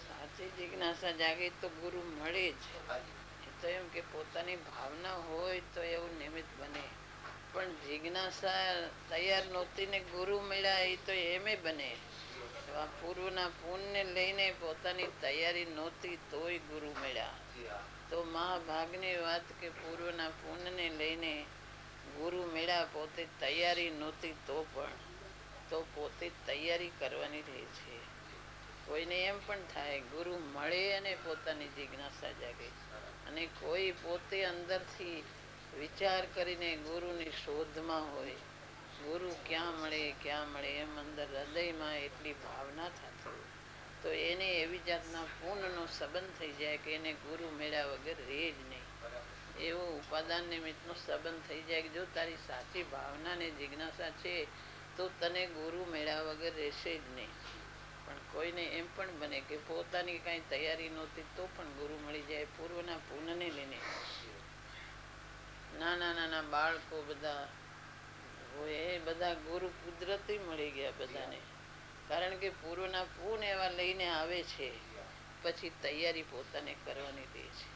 સાચી જિજ્ઞાસા જાગે તો ગુરુ મળે જ. એ તો એમ કે પોતાની ભાવના હોય તો એવું નિમિત્ત બને, પણ જિજ્ઞાસા તૈયાર નહોતી ને ગુરુ મળ્યા એ તો એમે બને. પૂર્વના પૂનને લઈને પોતાની તૈયારી નહોતી તોય ગુરુ મળ્યા. તો મહાભાગની વાત કે પૂર્વના પૂનને લઈને ગુરુ મળ્યા, પોતે તૈયારી નહોતી તો પોતે તૈયારી કરવાની રહે છે. કોઈને એમ પણ થાય ગુરુ મળે અને પોતાની જિજ્ઞાસા જાગે, અને કોઈ પોતે અંદરથી વિચાર કરીને ગુરુની શોધમાં હોય, ગુરુ ક્યાં મળે એમ અંદર હૃદયમાં એટલી ભાવના થતી હોય તો એને એવી જાતના પૂર્ણનો સંબંધ થઈ જાય કે એને ગુરુ મળ્યા વગર રહે જ નહીં. એવો ઉપાદાન નિમિત્તનો સંબંધ થઈ જાય કે જો તારી સાચી ભાવના ને જિજ્ઞાસા છે તો તને ગુરુ મળ્યા વગર રહેશે જ નહીં. પણ કોઈને એમ પણ બને કે પોતાની કાંઈ તૈયારી નહોતી તો પણ ગુરુ મળી જાય. પૂર્વના પૂનને લઈને નાના નાના બાળકો બધા હોય એ બધા ગુરુ કુદરતી મળી ગયા બધાને, કારણ કે પૂર્વના પૂન એવા લઈને આવે છે, પછી તૈયારી પોતાને કરવાની રહે છે.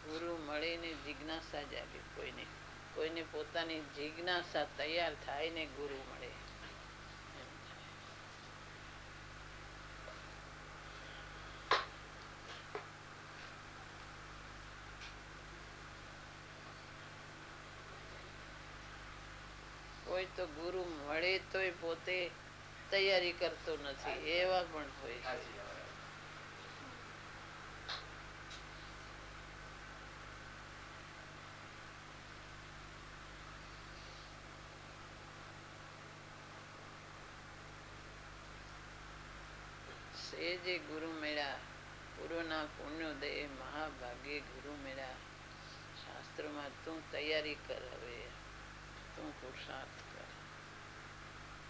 ગુરુ મળીને જિજ્ઞાસા જાગે, કોઈને પોતાની જિજ્ઞાસા તૈયાર થાય ને ગુરુ મળે. કોઈ તો ગુરુ મળે તોય પોતે તૈયારી કરતો નથી, એવા પણ હોય છે. જે ગુરુ મળ્યા, પૂર્વના પુણ્યોદય મહાભાગ્ય ગુરુ મળ્યા. શાસ્ત્રોમાં તું તૈયારી કર, હવે તું પુરુષાર્થ